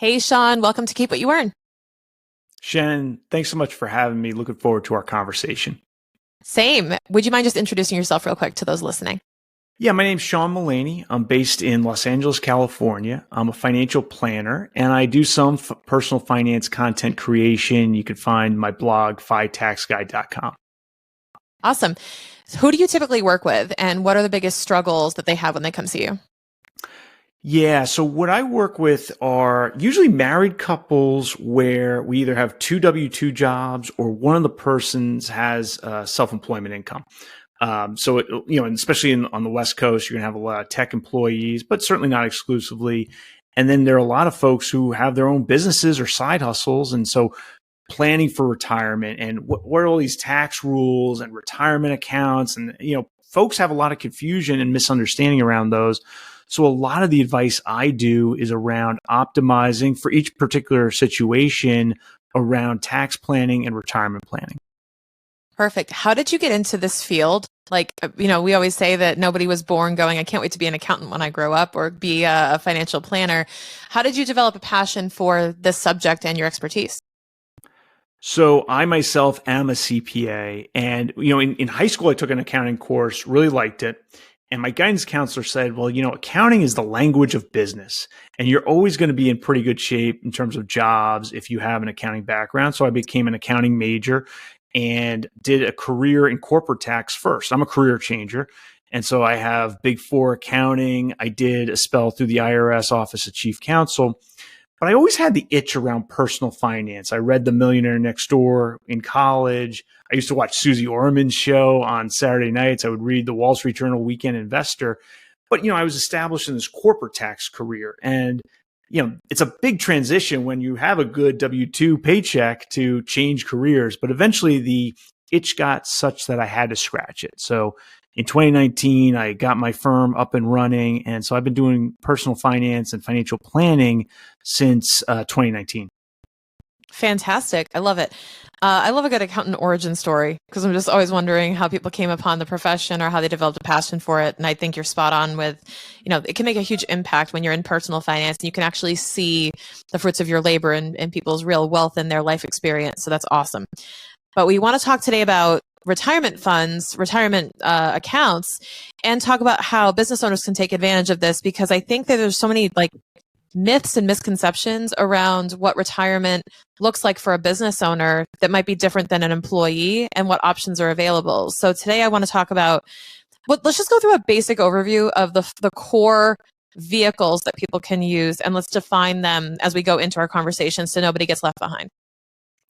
Hey, Sean, welcome to Keep What You Earn. Shannon, thanks so much for having me. Looking forward to our conversation. Same. Would you mind just introducing yourself real quick to those listening? Yeah, my name's Sean Mullaney. I'm based in Los Angeles, California. I'm a financial planner and I do some personal finance content creation. You can find my blog, fitaxguide.com. Awesome. So who do you typically work with, and what are the biggest struggles that they have when they come see you? Yeah, so what I work with are usually married couples where we either have two W-2 jobs or one of the persons has self-employment income. And especially on the West Coast, you're going to have a lot of tech employees, but certainly not exclusively. And then there are a lot of folks who have their own businesses or side hustles. And so planning for retirement and what are all these tax rules and retirement accounts. And, folks have a lot of confusion and misunderstanding around those. So a lot of the advice I do is around optimizing for each particular situation around tax planning and retirement planning. Perfect. How did you get into this field? We always say that nobody was born going, I can't wait to be an accountant when I grow up or be a financial planner. How did you develop a passion for this subject and your expertise? So I myself am a CPA, and in high school I took an accounting course, really liked it, and my guidance counselor said, "Well, accounting is the language of business, and you're always going to be in pretty good shape in terms of jobs if you have an accounting background." So I became an accounting major and did a career in corporate tax first. I'm a career changer. And so I have Big Four accounting. I did a spell through the IRS Office of Chief Counsel. But I always had the itch around personal finance. I read The Millionaire Next Door in college. I used to watch Susie Orman's show on Saturday nights. I would read the Wall Street Journal Weekend Investor. But, I was established in this corporate tax career. And, it's a big transition when you have a good W-2 paycheck to change careers. But eventually the itch got such that I had to scratch it. So in 2019, I got my firm up and running. And so I've been doing personal finance and financial planning since 2019. Fantastic. I love it. I love a good accountant origin story because I'm just always wondering how people came upon the profession or how they developed a passion for it. And I think you're spot on with, it can make a huge impact when you're in personal finance and you can actually see the fruits of your labor and people's real wealth and their life experience. So that's awesome. But we want to talk today about retirement funds, retirement accounts, and talk about how business owners can take advantage of this, because I think that there's so many myths and misconceptions around what retirement looks like for a business owner that might be different than an employee and what options are available. So today I want to talk about, let's just go through a basic overview of the core vehicles that people can use, and let's define them as we go into our conversation so nobody gets left behind.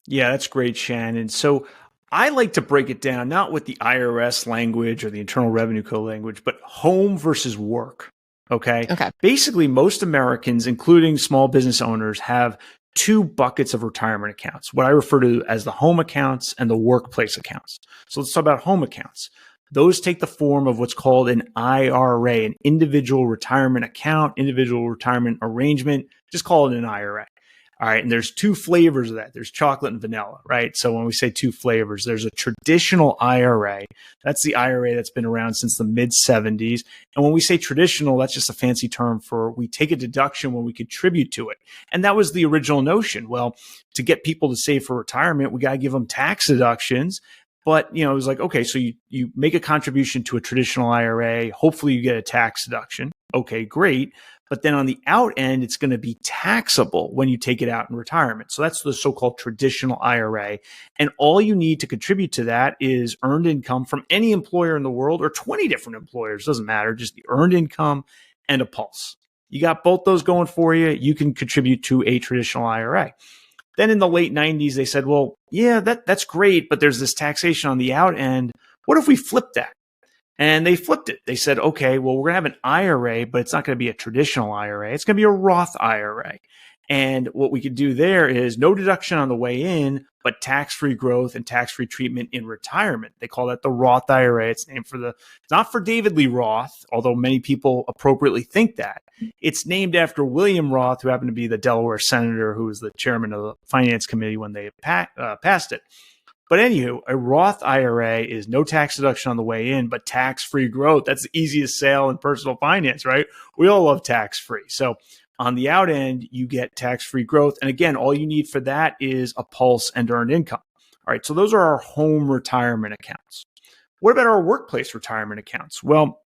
Yeah, that's great, Shannon. So I like to break it down, not with the IRS language or the Internal Revenue Code language, but home versus work. Okay. Basically, most Americans, including small business owners, have two buckets of retirement accounts, what I refer to as the home accounts and the workplace accounts. So let's talk about home accounts. Those take the form of what's called an IRA, an individual retirement account, individual retirement arrangement. Just call it an IRA. All right. And there's two flavors of that. There's chocolate and vanilla, right? So when we say two flavors, there's a traditional IRA. That's the IRA that's been around since the mid 70s. And when we say traditional, that's just a fancy term for we take a deduction when we contribute to it. And that was the original notion. Well, to get people to save for retirement, we got to give them tax deductions. But, it was like, okay, so you make a contribution to a traditional IRA. Hopefully you get a tax deduction. Okay, great. But then on the out end, it's going to be taxable when you take it out in retirement. So that's the so-called traditional IRA. And all you need to contribute to that is earned income from any employer in the world or 20 different employers. Doesn't matter. Just the earned income and a pulse. You got both those going for you. You can contribute to a traditional IRA. Then in the late 90s, they said, well, yeah, that's great, but there's this taxation on the out end. What if we flip that? And they flipped it. They said, okay, well, we're going to have an IRA, but it's not going to be a traditional IRA. It's going to be a Roth IRA. And what we could do there is no deduction on the way in, but tax-free growth and tax-free treatment in retirement. They call that the Roth IRA. It's named it's not for David Lee Roth, although many people appropriately think that. It's named after William Roth, who happened to be the Delaware senator who was the chairman of the finance committee when they passed it. But anywho, a Roth IRA is no tax deduction on the way in, but tax-free growth. That's the easiest sale in personal finance, right? We all love tax-free. So On the out end, you get tax-free growth. And again, all you need for that is a pulse and earned income. All right, so those are our home retirement accounts. What about our workplace retirement accounts? Well,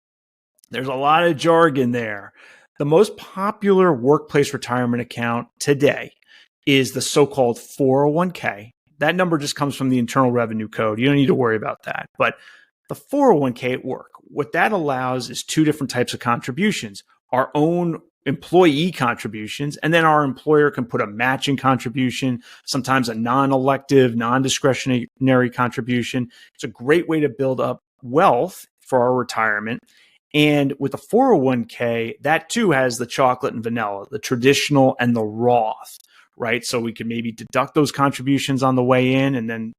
there's a lot of jargon there. The most popular workplace retirement account today is the so-called 401k. That number just comes from the Internal Revenue Code. You don't need to worry about that. But the 401k at work, what that allows is two different types of contributions. Our own employee contributions, and then our employer can put a matching contribution, sometimes a non-elective, non-discretionary contribution. It's a great way to build up wealth for our retirement. And with the 401k, that too has the chocolate and vanilla, the traditional and the Roth, right? So we can maybe deduct those contributions on the way in and then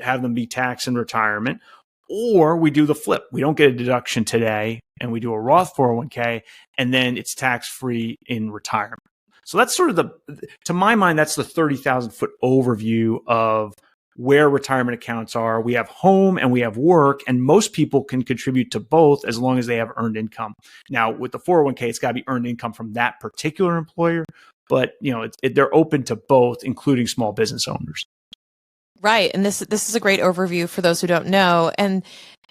have them be taxed in retirement. Or we do the flip. We don't get a deduction today and we do a Roth 401k and then it's tax-free in retirement. So that's sort of to my mind, that's the 30,000 foot overview of where retirement accounts are. We have home and we have work, and most people can contribute to both as long as they have earned income. Now with the 401k, it's got to be earned income from that particular employer, but they're open to both, including small business owners. Right. And this is a great overview for those who don't know. And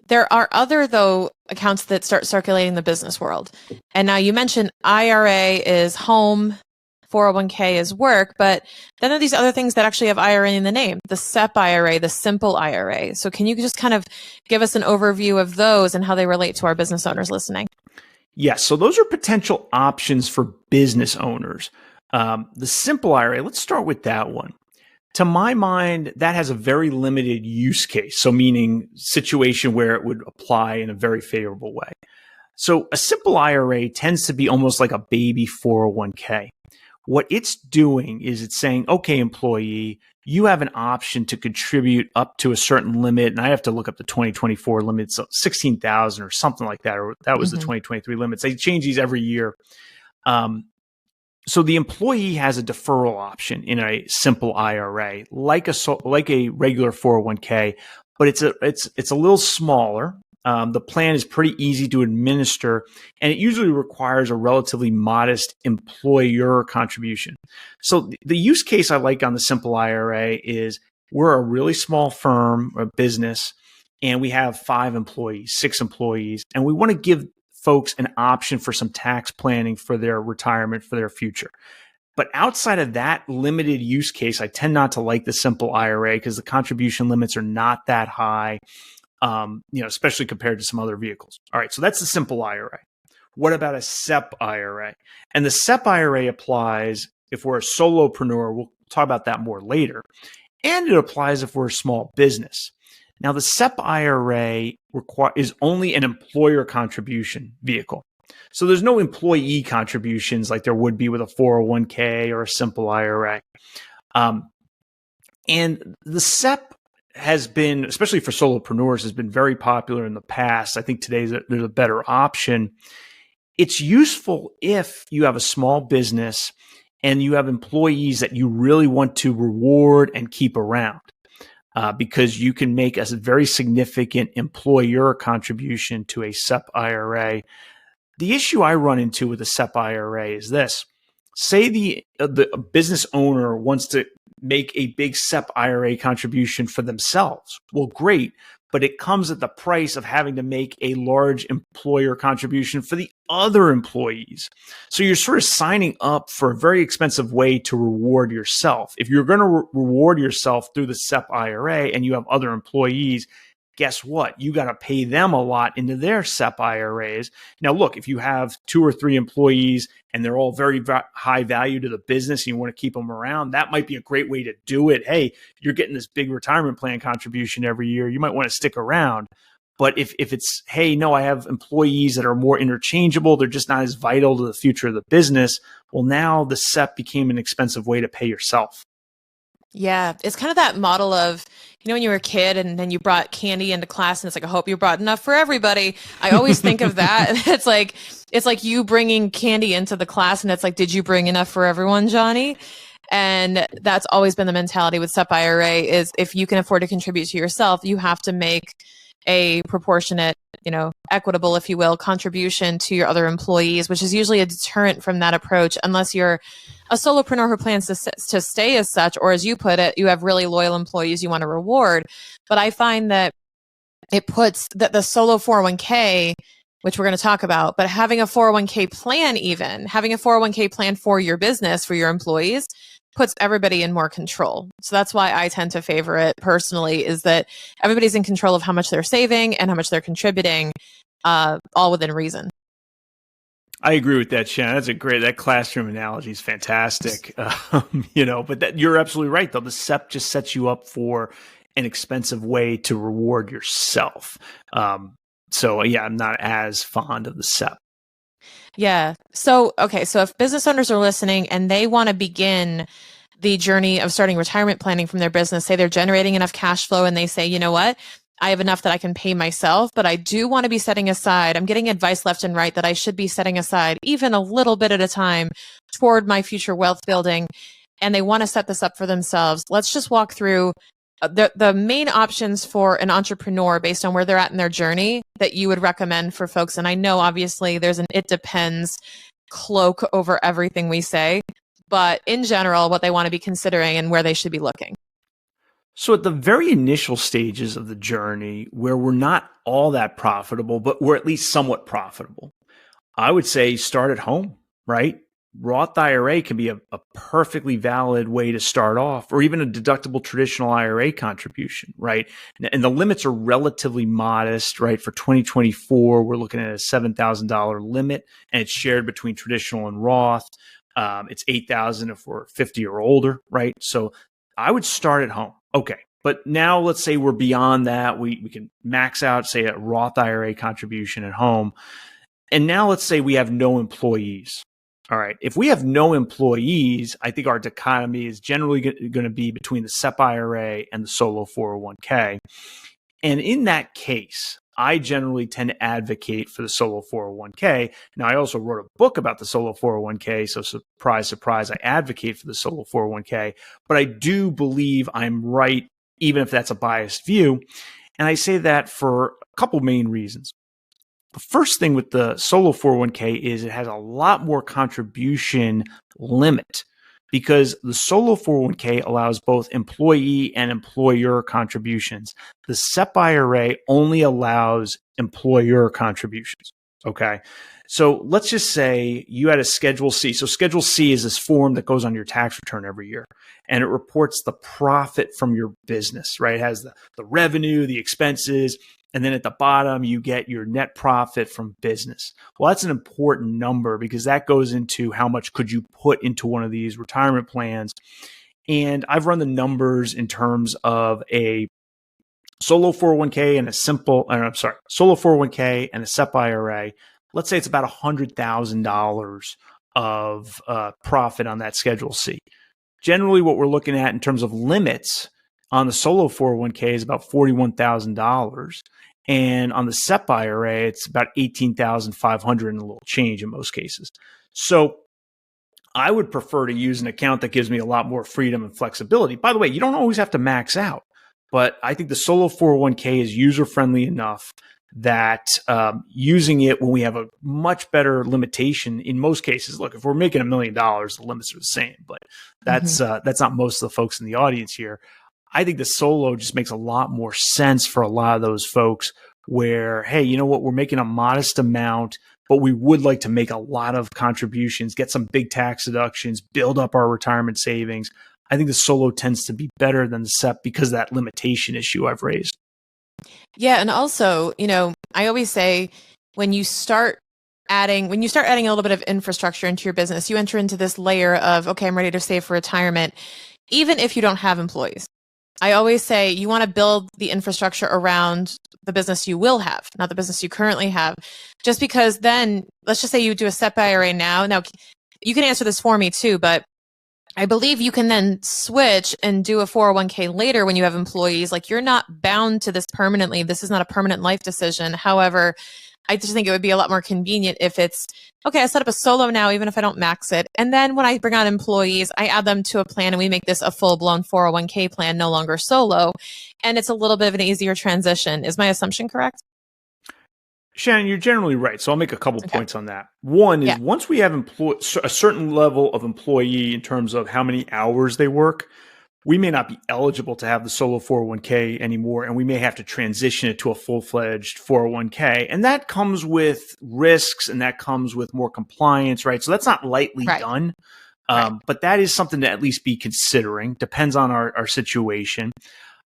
there are other, though, accounts that start circulating in the business world. And now you mentioned IRA is home, 401k is work, but then there are these other things that actually have IRA in the name, the SEP IRA, the simple IRA. So can you just kind of give us an overview of those and how they relate to our business owners listening? Yes. So those are potential options for business owners. The simple IRA, let's start with that one. To my mind, that has a very limited use case. So meaning situation where it would apply in a very favorable way. So a simple IRA tends to be almost like a baby 401k. What it's doing is it's saying, okay, employee, you have an option to contribute up to a certain limit. And I have to look up the 2024 limit, so 16,000 or something like that. Or that was the 2023 limits. They change these every year. So the employee has a deferral option in a simple IRA, like a regular 401k, but it's a little smaller. The plan is pretty easy to administer, and it usually requires a relatively modest employer contribution. So the use case I like on the simple IRA is we're a really small firm or business, and we have 5 employees, 6 employees, and we want to give folks an option for some tax planning for their retirement, for their future. But outside of that limited use case, I tend not to like the simple IRA because the contribution limits are not that high, especially compared to some other vehicles. All right, so that's the simple IRA. What about a SEP IRA? And the SEP IRA applies if we're a solopreneur. We'll talk about that more later. And it applies if we're a small business. Now, the SEP IRA is only an employer contribution vehicle. So there's no employee contributions like there would be with a 401k or a simple IRA. And the SEP has been, especially for solopreneurs, has been very popular in the past. I think today there's a better option. It's useful if you have a small business and you have employees that you really want to reward and keep around. Because you can make a very significant employer contribution to a SEP IRA. The issue I run into with a SEP IRA is this. Say the business owner wants to make a big SEP IRA contribution for themselves. Well, great, but it comes at the price of having to make a large employer contribution for the other employees. So you're sort of signing up for a very expensive way to reward yourself. If you're going to reward yourself through the SEP IRA and you have other employees, guess what? You got to pay them a lot into their SEP IRAs. Now, look, if you have 2 or 3 employees and they're all very high value to the business and you want to keep them around, that might be a great way to do it. Hey, you're getting this big retirement plan contribution every year. You might want to stick around. But if it's, hey, no, I have employees that are more interchangeable, they're just not as vital to the future of the business, well, now the SEP became an expensive way to pay yourself. Yeah, it's kind of that model of, when you were a kid and then you brought candy into class and it's like, I hope you brought enough for everybody. I always think of that. It's like you bringing candy into the class and it's like, did you bring enough for everyone, Johnny? And that's always been the mentality with SEP IRA is if you can afford to contribute to yourself, you have to make a proportionate equitable, if you will, contribution to your other employees, which is usually a deterrent from that approach, unless you're a solopreneur who plans to stay as such, or as you put it, you have really loyal employees you want to reward. But I find that it puts the solo 401k, which we're going to talk about, but having a 401k plan, even having a 401k plan for your business, for your employees, puts everybody in more control. So that's why I tend to favor it personally, is that everybody's in control of how much they're saving and how much they're contributing, all within reason. I agree with that, Shannon. That's that classroom analogy is fantastic. But you're absolutely right, though. The SEP just sets you up for an expensive way to reward yourself. So I'm not as fond of the SEP. Yeah. So if business owners are listening and they want to begin the journey of starting retirement planning from their business, say they're generating enough cash flow and they say, you know what, I have enough that I can pay myself, but I do want to be setting aside, I'm getting advice left and right that I should be setting aside even a little bit at a time toward my future wealth building, and they want to set this up for themselves. Let's just walk through the main options for an entrepreneur based on where they're at in their journey that you would recommend for folks. And I know obviously there's an it depends cloak over everything we say, but in general, what they want to be considering and where they should be looking. So at the very initial stages of the journey, where we're not all that profitable, but we're at least somewhat profitable, I would say start at home, right? Roth IRA can be a perfectly valid way to start off, or even a deductible traditional IRA contribution, right? And the limits are relatively modest, right? For 2024, we're looking at a $7,000 limit, and it's shared between traditional and Roth. It's $8,000 if we're 50 or older, right? So I would start at home. Okay. But now let's say we're beyond that. We can max out, say, a Roth IRA contribution at home. And now let's say we have no employees. All right. If we have no employees, I think our dichotomy is generally going to be between the SEP IRA and the solo 401k. And in that case, I generally tend to advocate for the solo 401k. Now, I also wrote a book about the solo 401k. So surprise, surprise, I advocate for the solo 401k. But I do believe I'm right, even if that's a biased view. And I say that for a couple main reasons. The first thing with the solo 401k is it has a lot more contribution limit, because the solo 401k allows both employee and employer contributions. The SEP IRA only allows employer contributions. Okay. So let's just say you had a Schedule C. So Schedule C is this form that goes on your tax return every year, and it reports the profit from your business, right? It has the revenue, the expenses, and then at the bottom, you get your net profit from business. Well, that's an important number because that goes into how much could you put into one of these retirement plans. And I've run the numbers in terms of a solo 401k and solo 401k and a SEP IRA. Let's say it's about $100,000 of profit on that Schedule C. Generally, what we're looking at in terms of limits on the solo 401k is about $41,000. And on the SEP IRA, it's about $18,500 and a little change in most cases. So I would prefer to use an account that gives me a lot more freedom and flexibility. By the way, you don't always have to max out, but I think the solo 401k is user-friendly enough that using it when we have a much better limitation in most cases. Look, if we're making $1 million, the limits are the same, but that's not most of the folks in the audience here. I think the solo just makes a lot more sense for a lot of those folks where, hey, you know what, we're making a modest amount, but we would like to make a lot of contributions, get some big tax deductions, build up our retirement savings. I think the solo tends to be better than the SEP because of that limitation issue I've raised. Yeah. And also, I always say when you start adding a little bit of infrastructure into your business, you enter into this layer of, okay, I'm ready to save for retirement, even if you don't have employees. I always say you want to build the infrastructure around the business you will have, not the business you currently have. Just because then, let's just say you do a SEP IRA now. Now, you can answer this for me too, but I believe you can then switch and do a 401k later when you have employees. Like, you're not bound to this permanently. This is not a permanent life decision. However, I just think it would be a lot more convenient if it's, okay, I set up a solo now, even if I don't max it. And then when I bring on employees, I add them to a plan and we make this a full-blown 401k plan, no longer solo. And it's a little bit of an easier transition. Is my assumption correct? Shannon, you're generally right. So I'll make a couple points on that. One is once we have a certain level of employee in terms of how many hours they work, we may not be eligible to have the solo 401k anymore, and we may have to transition it to a full-fledged 401k. And that comes with risks, and that comes with more compliance, right? So that's not lightly done. But that is something to at least be considering. Depends on our situation.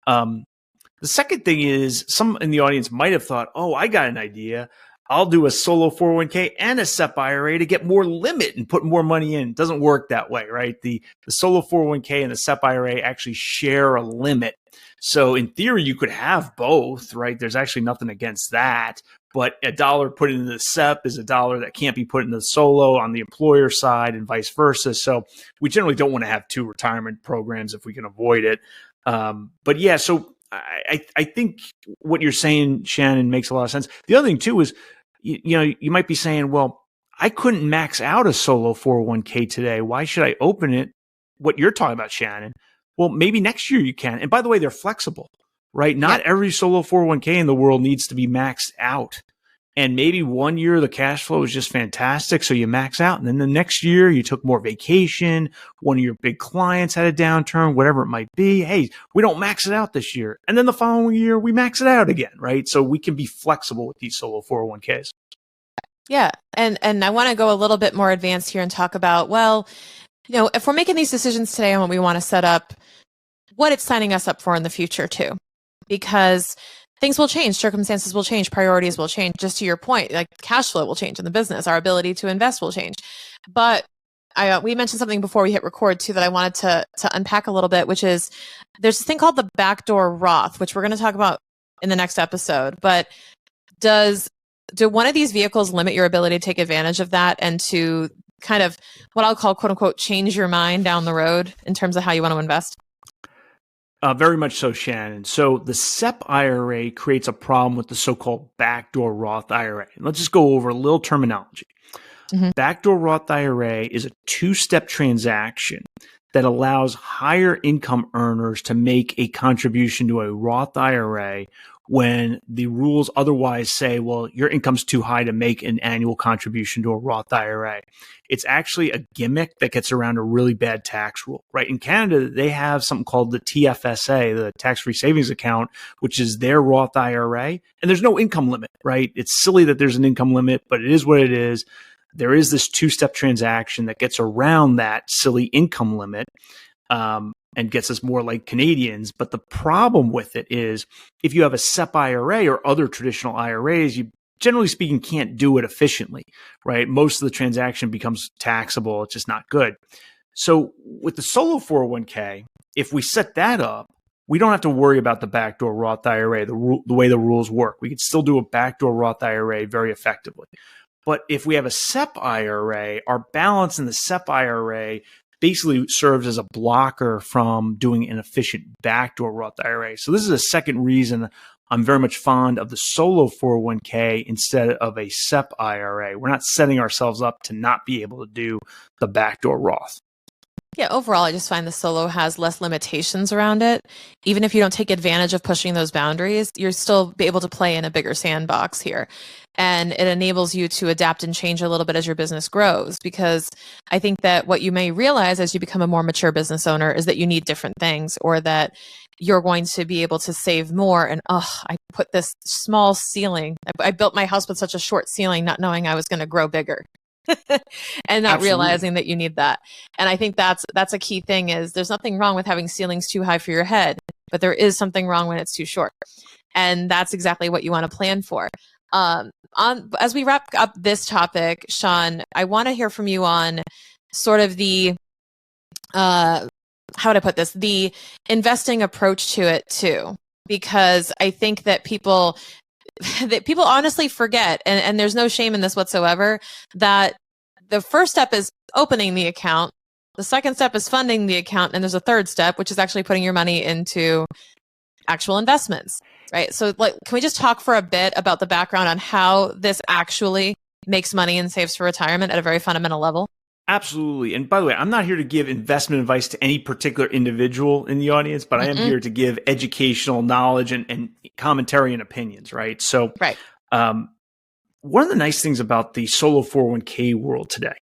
The second thing is, some in the audience might have thought, oh, I got an idea. I'll do a solo 401k and a SEP IRA to get more limit and put more money in. It doesn't work that way, right? The solo 401k and the SEP IRA actually share a limit. So in theory, you could have both, right? There's actually nothing against that. But a dollar put into the SEP is a dollar that can't be put into the solo on the employer side and vice versa. So we generally don't want to have two retirement programs if we can avoid it. But yeah, so I think what you're saying, Shannon, makes a lot of sense. The other thing too is, you might be saying, well, I couldn't max out a solo 401k today. Why should I open it? What you're talking about, Shannon. Well, maybe next year you can. And by the way, they're flexible, right? Not every solo 401k in the world needs to be maxed out. And maybe one year the cash flow is just fantastic, so you max out. And then the next year you took more vacation, one of your big clients had a downturn, whatever it might be. Hey, we don't max it out this year. And then the following year we max it out again, right? So we can be flexible with these solo 401ks. Yeah. And I want to go a little bit more advanced here and talk about, well, if we're making these decisions today on what we want to set up, what it's signing us up for in the future too. Because things will change, circumstances will change, priorities will change. Just to your point, like cash flow will change in the business, our ability to invest will change. But we mentioned something before we hit record too that I wanted to unpack a little bit, which is there's this thing called the backdoor Roth, which we're going to talk about in the next episode. But do one of these vehicles limit your ability to take advantage of that and to kind of what I'll call, quote unquote, change your mind down the road in terms of how you want to invest? Very much so, Shannon. So the SEP IRA creates a problem with the so-called backdoor Roth IRA. And let's just go over a little terminology. Backdoor Roth IRA is a two-step transaction that allows higher income earners to make a contribution to a Roth IRA when the rules otherwise say, well, your income's too high to make an annual contribution to a Roth IRA. It's actually a gimmick that gets around a really bad tax rule, right? In Canada, they have something called the TFSA, the tax-free savings account, which is their Roth IRA. And there's no income limit, right? It's silly that there's an income limit, but it is what it is. There is this two-step transaction that gets around that silly income limit. And gets us more like Canadians. But the problem with it is if you have a SEP IRA or other traditional IRAs, you generally speaking can't do it efficiently, right? Most of the transaction becomes taxable. It's just not good. So with the solo 401k, if we set that up, we don't have to worry about the backdoor Roth IRA, the way the rules work. We can still do a backdoor Roth IRA very effectively. But if we have a SEP IRA, our balance in the SEP IRA basically serves as a blocker from doing an efficient backdoor Roth IRA. So this is a second reason I'm very much fond of the solo 401k instead of a SEP IRA. We're not setting ourselves up to not be able to do the backdoor Roth. Yeah, overall, I just find the solo has less limitations around it. Even if you don't take advantage of pushing those boundaries, you're still be able to play in a bigger sandbox here. And it enables you to adapt and change a little bit as your business grows. Because I think that what you may realize as you become a more mature business owner is that you need different things, or that you're going to be able to save more. And I put this small ceiling. I built my house with such a short ceiling, not knowing I was going to grow bigger. And not realizing that you need that. And I think that's a key thing is there's nothing wrong with having ceilings too high for your head, but there is something wrong when it's too short. And that's exactly what you want to plan for. As we wrap up this topic, Sean, I want to hear from you on sort of the, how would I put this? The investing approach to it too, because I think that people honestly forget, and there's no shame in this whatsoever, that the first step is opening the account. The second step is funding the account. And there's a third step, which is actually putting your money into actual investments, right? So can we just talk for a bit about the background on how this actually makes money and saves for retirement at a very fundamental level? Absolutely. And by the way, I'm not here to give investment advice to any particular individual in the audience, but I am here to give educational knowledge and commentary and opinions, right? So, one of the nice things about the solo 401k world today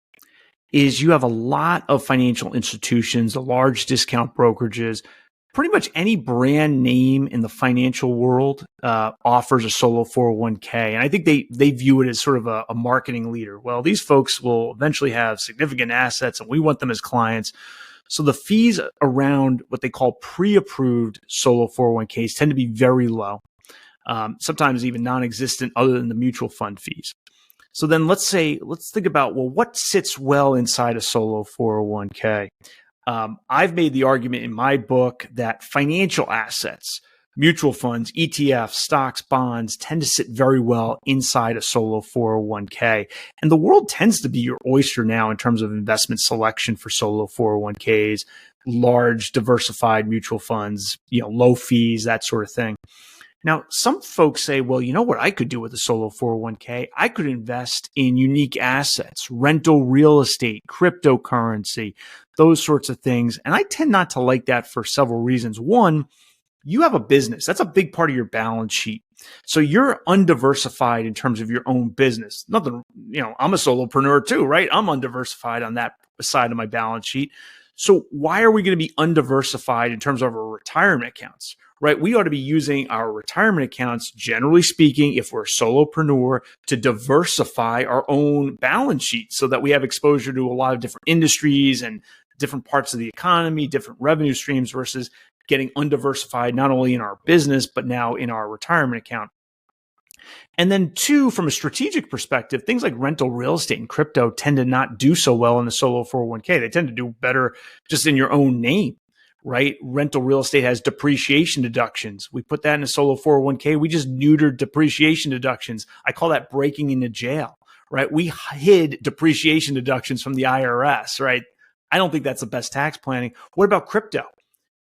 is you have a lot of financial institutions, the large discount brokerages, pretty much any brand name in the financial world offers a solo 401k. And I think they view it as sort of a marketing leader. Well, these folks will eventually have significant assets and we want them as clients. So the fees around what they call pre-approved solo 401ks tend to be very low, sometimes even non-existent other than the mutual fund fees. So then let's think about, well, what sits well inside a solo 401k? I've made the argument in my book that financial assets, mutual funds, ETFs, stocks, bonds tend to sit very well inside a solo 401k. And the world tends to be your oyster now in terms of investment selection for solo 401ks, large diversified mutual funds, low fees, that sort of thing. Now, some folks say, well, you know what I could do with a solo 401k? I could invest in unique assets, rental real estate, cryptocurrency, those sorts of things. And I tend not to like that for several reasons. One, you have a business. That's a big part of your balance sheet. So you're undiversified in terms of your own business. Nothing, I'm a solopreneur too, right? I'm undiversified on that side of my balance sheet. So why are we going to be undiversified in terms of our retirement accounts? Right? We ought to be using our retirement accounts, generally speaking, if we're a solopreneur, to diversify our own balance sheet so that we have exposure to a lot of different industries and different parts of the economy, different revenue streams versus getting undiversified, not only in our business, but now in our retirement account. And then two, from a strategic perspective, things like rental real estate and crypto tend to not do so well in the solo 401k. They tend to do better just in your own name. Right? Rental real estate has depreciation deductions. We put that in a solo 401k. We just neutered depreciation deductions. I call that breaking into jail, right? We hid depreciation deductions from the IRS, right? I don't think that's the best tax planning. What about crypto?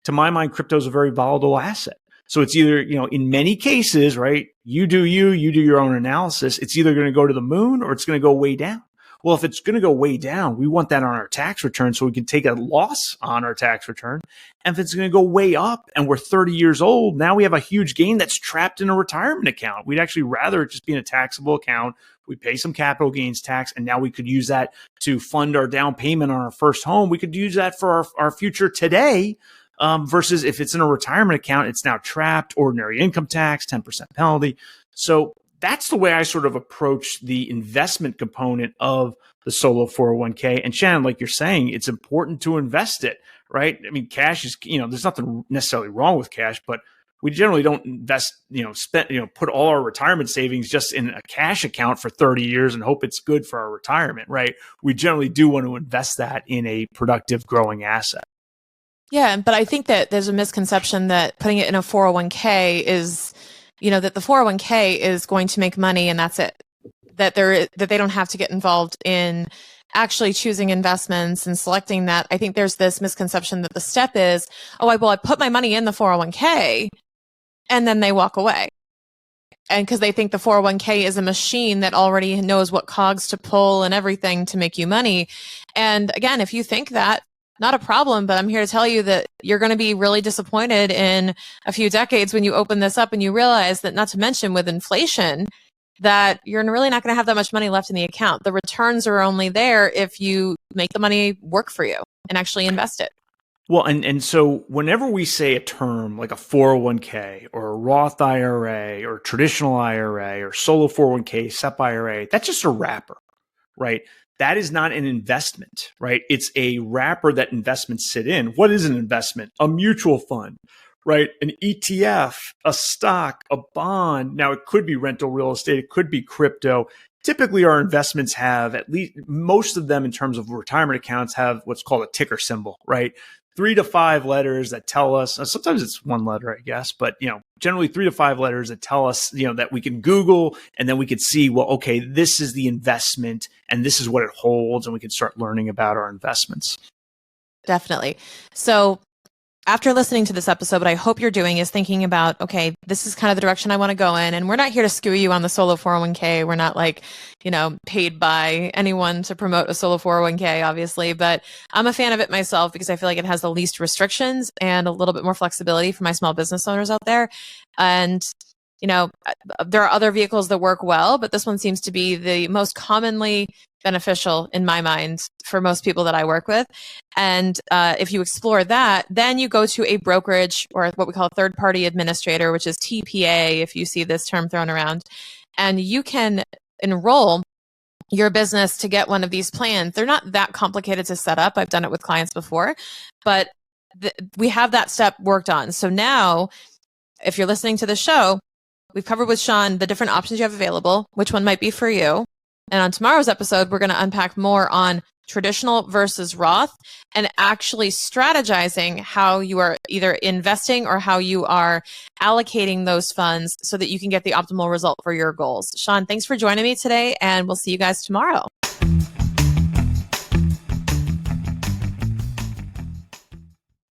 To my mind, crypto is a very volatile asset. So it's either, in many cases, right? You do your own analysis. It's either going to go to the moon or it's going to go way down. Well, if it's going to go way down, we want that on our tax return so we can take a loss on our tax return. And if it's going to go way up and we're 30 years old, now we have a huge gain that's trapped in a retirement account. We'd actually rather it just be in a taxable account. We pay some capital gains tax, and now we could use that to fund our down payment on our first home. We could use that for our future today versus if it's in a retirement account, it's now trapped, ordinary income tax, 10% penalty. So that's the way I sort of approach the investment component of the solo 401k. And Shannon, like you're saying, it's important to invest it, right? I mean, cash is, there's nothing necessarily wrong with cash, but we generally don't invest, put all our retirement savings just in a cash account for 30 years and hope it's good for our retirement, right? We generally do want to invest that in a productive, growing asset. Yeah, but I think that there's a misconception that putting it in a 401k is that the 401k is going to make money and that's it. That they don't have to get involved in actually choosing investments and selecting that. I think there's this misconception that the step is, I put my money in the 401k and then they walk away. And because they think the 401k is a machine that already knows what cogs to pull and everything to make you money. And again, if you think that, not a problem, but I'm here to tell you that you're going to be really disappointed in a few decades when you open this up and you realize that, not to mention with inflation, that you're really not going to have that much money left in the account. The returns are only there if you make the money work for you and actually invest it. Well, and so whenever we say a term like a 401k or a Roth IRA or traditional IRA or solo 401k, SEP IRA, that's just a wrapper, right? That is not an investment, right? It's a wrapper that investments sit in. What is an investment? A mutual fund, right? An ETF, a stock, a bond. Now, it could be rental real estate. It could be crypto. Typically, our investments have, at least most of them in terms of retirement accounts, have what's called a ticker symbol, right? 3 to 5 letters that tell us, sometimes it's one letter, I guess, but generally 3 to 5 letters that tell us, that we can Google and then we could see, well, okay, this is the investment and this is what it holds, and we can start learning about our investments. Definitely. So after listening to this episode, what I hope you're doing is thinking about, okay, this is kind of the direction I want to go in. And we're not here to skew you on the solo 401k. We're not paid by anyone to promote a solo 401k, obviously. But I'm a fan of it myself because I feel like it has the least restrictions and a little bit more flexibility for my small business owners out there. And there are other vehicles that work well, but this one seems to be the most commonly beneficial in my mind for most people that I work with. And if you explore that, then you go to a brokerage or what we call a third-party administrator, which is TPA, if you see this term thrown around, and you can enroll your business to get one of these plans. They're not that complicated to set up. I've done it with clients before, but we have that step worked on. So now, if you're listening to the show, we've covered with Sean the different options you have available, which one might be for you. And on tomorrow's episode, we're going to unpack more on traditional versus Roth and actually strategizing how you are either investing or how you are allocating those funds so that you can get the optimal result for your goals. Sean, thanks for joining me today, and we'll see you guys tomorrow.